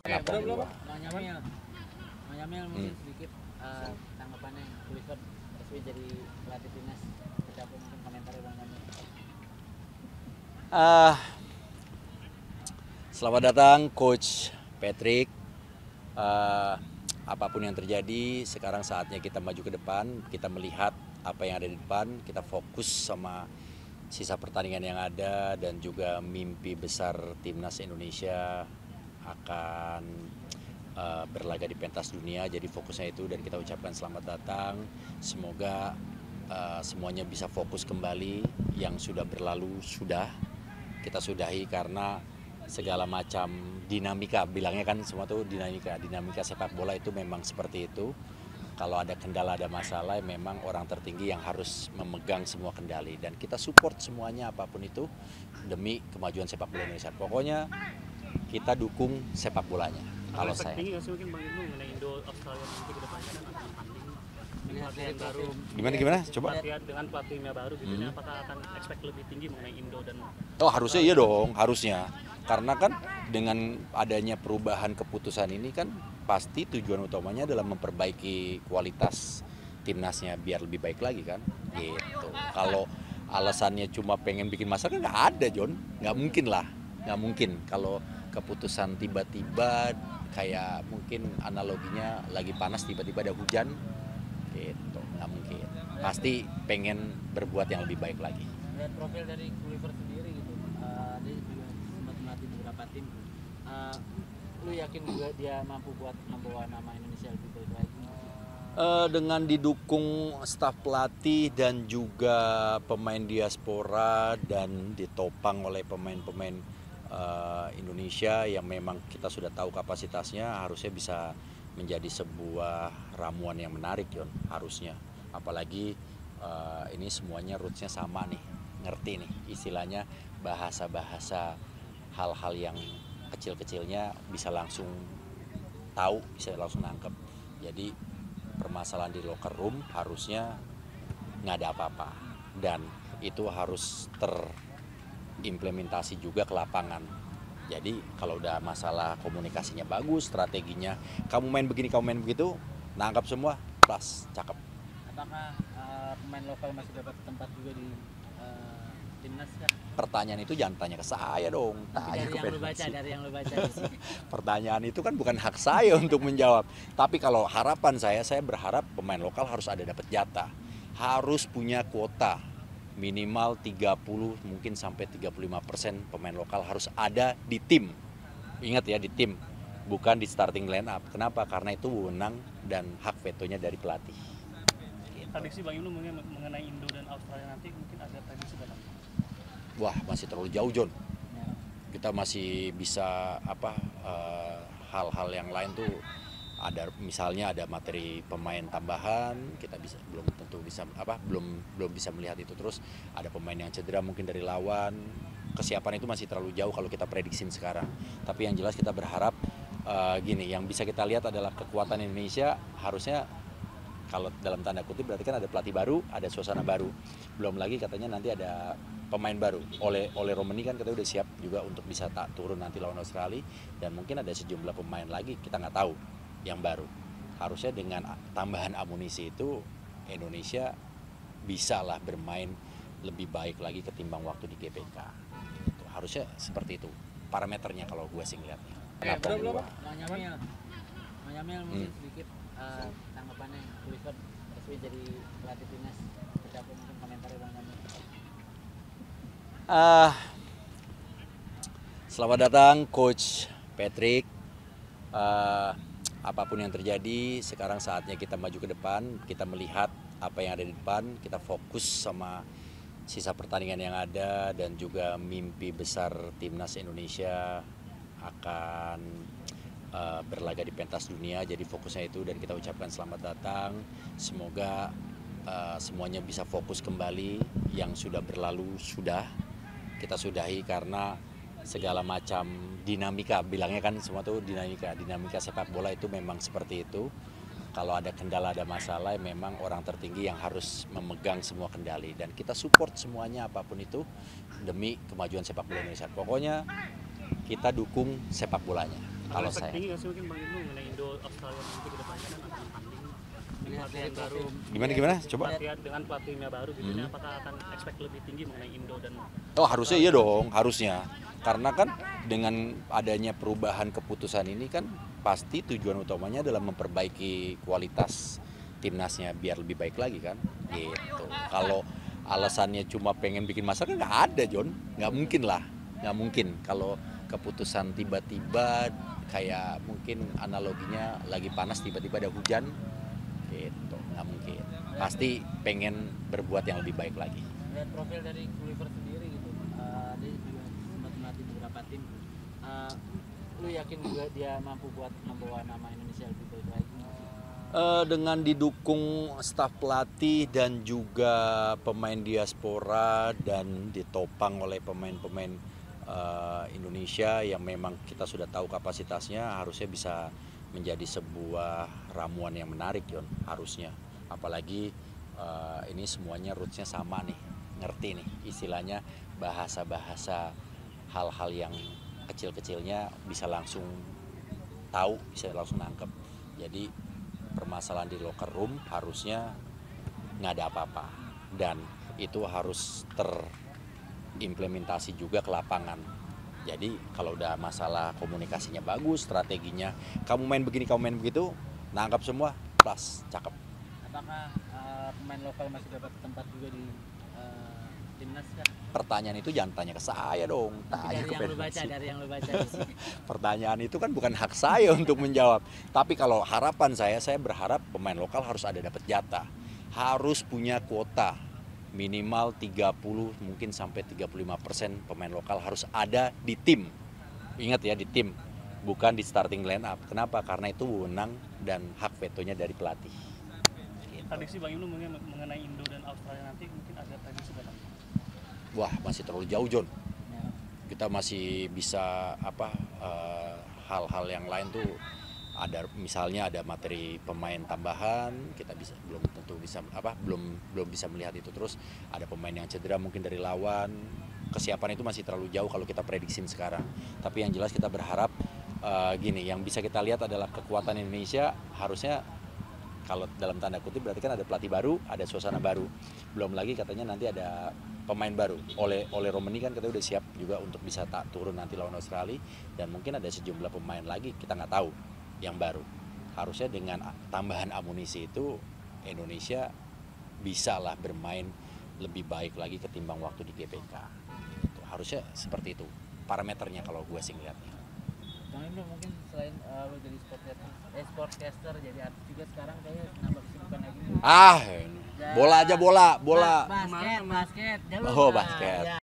Kenapa gua? Nyamil mungkin sedikit tanggapannya Clifford resmi jadi pelatih timnas, seperti apa mungkin komentarnya Bang Nyamil? Selamat datang Coach Patrick. Apapun yang terjadi, sekarang saatnya kita maju ke depan. Kita melihat apa yang ada di depan. Kita fokus sama sisa pertandingan yang ada dan juga mimpi besar timnas Indonesia akan berlaga di pentas dunia. Jadi fokusnya itu, dan kita ucapkan selamat datang. Semoga semuanya bisa fokus kembali. Yang sudah berlalu sudah kita sudahi, karena segala macam dinamika, bilangnya kan semua tuh dinamika sepak bola itu memang seperti itu. Kalau ada kendala, ada masalah, memang orang tertinggi yang harus memegang semua kendali, dan kita support semuanya apapun itu demi kemajuan sepak bola Indonesia. Pokoknya kita dukung sepak bolanya. Kalau saya mungkin Bang Ibnu mengenai Indo Australia nanti ke depannya kan akan tanding latihan baru. Gimana? Coba. Latihan dengan pelatihnya baru gitu. Apakah akan expect lebih tinggi mengenai Indo dan Harusnya iya dong, harusnya. Karena kan dengan adanya perubahan keputusan ini kan pasti tujuan utamanya adalah memperbaiki kualitas timnasnya biar lebih baik lagi kan. Gitu. Kalau alasannya cuma pengen bikin masalah kan nggak ada, John. Nggak mungkin lah. Nggak mungkin kalau keputusan tiba-tiba, kayak mungkin analoginya lagi panas tiba-tiba ada hujan. Gitu. Nggak mungkin. Pasti pengen berbuat yang lebih baik lagi. Lihat profil dari Clifford sendiri gitu, dia juga sempat melatih beberapa tim. Lu yakin juga dia mampu buat membawa nama Indonesia lebih baik lagi? Dengan didukung staf pelatih dan juga pemain diaspora dan ditopang oleh pemain-pemain Indonesia yang memang kita sudah tahu kapasitasnya, harusnya bisa menjadi sebuah ramuan yang menarik, Yon. Harusnya, apalagi ini semuanya rootsnya sama nih, ngerti nih istilahnya, bahasa-bahasa hal-hal yang kecil-kecilnya bisa langsung tahu, bisa langsung nangkep. Jadi permasalahan di locker room harusnya nggak ada apa-apa, dan itu harus terimplementasi juga ke lapangan. Jadi kalau udah masalah komunikasinya bagus, strateginya kamu main begini, kamu main begitu, nangkap semua, plus, cakep. Apakah pemain lokal masih dapat tempat juga di timnas kan? Pertanyaan itu jangan tanya ke saya dong, tanya ke federasi. Dari yang lu baca Pertanyaan itu kan bukan hak saya untuk menjawab. Tapi kalau harapan saya berharap pemain lokal harus ada dapat jatah. Harus punya kuota minimal 30 mungkin sampai 35% pemain lokal harus ada di tim. Ingat ya, di tim, bukan di starting line up. Kenapa? Karena itu wewenang dan hak vetonya dari pelatih. prediksi Bang Ibnu mengenai Indo dan Australia nanti, mungkin ada prediksi Bang? Wah, masih terlalu jauh, John. Kita masih bisa hal-hal yang lain tuh ada, misalnya ada materi pemain tambahan, kita belum bisa melihat itu. Terus ada pemain yang cedera mungkin dari lawan. Kesiapan itu masih terlalu jauh kalau kita prediksin sekarang. Tapi yang jelas kita berharap yang bisa kita lihat adalah kekuatan Indonesia. Harusnya, kalau dalam tanda kutip, berarti kan ada pelatih baru, ada suasana baru. Belum lagi katanya nanti ada pemain baru. Oleh Romani kan kita udah siap juga untuk bisa turun nanti lawan Australia, dan mungkin ada sejumlah pemain lagi kita nggak tahu yang baru. Harusnya dengan tambahan amunisi itu Indonesia bisa lah bermain lebih baik lagi ketimbang waktu di GBK. Gitu. Harusnya seperti itu parameternya kalau gue sih ngeliatnya. Bang Nyamil mungkin sedikit tanggapannya Clifford resmi jadi pelatih timnas, seperti apa mungkin komentarnya Bang Nyamil? Selamat datang Coach Patrick. Apapun yang terjadi, sekarang saatnya kita maju ke depan. Kita melihat apa yang ada di depan. Kita fokus sama sisa pertandingan yang ada dan juga mimpi besar timnas Indonesia akan berlaga di pentas dunia. Jadi fokusnya itu, dan kita ucapkan selamat datang. Semoga semuanya bisa fokus kembali. Yang sudah berlalu sudah kita sudahi, karena segala macam dinamika, bilangnya kan semua tuh dinamika sepak bola itu memang seperti itu. Kalau ada kendala, ada masalah, memang orang tertinggi yang harus memegang semua kendali, dan kita support semuanya apapun itu demi kemajuan sepak bola Indonesia. Pokoknya kita dukung sepak bolanya. Kalau efek saya tinggi nggak sih mungkin Bang Indo mengenai Indo Australia nanti ke depannya kan akan tanding Melihat dari latihan baru, gimana coba. latihan dengan pelatihnya baru gitu, apakah akan expect lebih tinggi mengenai Indo dan Oh harusnya iya dong, harusnya. Karena kan dengan adanya perubahan keputusan ini kan pasti tujuan utamanya adalah memperbaiki kualitas timnasnya biar lebih baik lagi kan. Gitu. Kalau alasannya cuma pengen bikin masalah kan nggak ada John, nggak mungkin lah, nggak mungkin. Kalau keputusan tiba-tiba kayak mungkin analoginya lagi panas tiba-tiba ada hujan, gitu nggak mungkin. Pasti pengen berbuat yang lebih baik lagi. Lihat profil dari Gulliver sendiri gitu, dia juga sempat melatih beberapa tim. Lu yakin juga dia mampu buat membawa nama Indonesia lebih baik lagi? Dengan didukung staf pelatih dan juga pemain diaspora dan ditopang oleh pemain-pemain Indonesia yang memang kita sudah tahu kapasitasnya, harusnya bisa menjadi sebuah ramuan yang menarik Yon, harusnya. Apalagi ini semuanya rootsnya sama nih, ngerti nih istilahnya, bahasa-bahasa hal-hal yang kecil-kecilnya bisa langsung tahu, bisa langsung nangkep. Jadi permasalahan di locker room harusnya nggak ada apa-apa dan itu harus terimplementasi juga ke lapangan. Jadi kalau udah masalah komunikasinya bagus, strateginya kamu main begini, kamu main begitu, nangkap semua, plus, cakep. Apakah pemain lokal masih dapat tempat juga di timnas kah? Pertanyaan itu jangan tanya ke saya dong, tanya ke Dari yang lu baca di sini. Pertanyaan itu kan bukan hak saya untuk menjawab. Tapi kalau harapan saya berharap pemain lokal harus ada dapat jatah. Harus punya kuota minimal 30 mungkin sampai 35% pemain lokal harus ada di tim. Ingat ya, di tim, bukan di starting line up. Kenapa? Karena itu wewenang dan hak vetonya dari pelatih. Gitu. prediksi Bang Indo mengenai Indo dan Australia nanti mungkin ada prediksi berapa? Wah, masih terlalu jauh John. Ya. Kita masih bisa hal-hal yang lain tuh ada, misalnya ada materi pemain tambahan, kita belum tentu bisa belum bisa melihat itu. Terus ada pemain yang cedera mungkin dari lawan, kesiapan itu masih terlalu jauh kalau kita prediksiin sekarang. Tapi yang jelas kita berharap gini, yang bisa kita lihat adalah kekuatan Indonesia. Harusnya kalau dalam tanda kutip berarti kan ada pelatih baru, ada suasana baru, belum lagi katanya nanti ada pemain baru. Oleh Romani kan katanya udah siap juga untuk bisa turun nanti lawan Australia, dan mungkin ada sejumlah pemain lagi kita nggak tahu yang baru. Harusnya dengan tambahan amunisi itu Indonesia bisa lah bermain lebih baik lagi ketimbang waktu di GBK. Gitu. Harusnya seperti itu parameternya kalau gue sih ngeliatnya. Bang Indo mungkin selain lo jadi sportcaster, jadi artis juga sekarang kayaknya nambah kesibukan lagi. Bola aja bola. Basket. Jangan lupa. Oh, basket. Ya.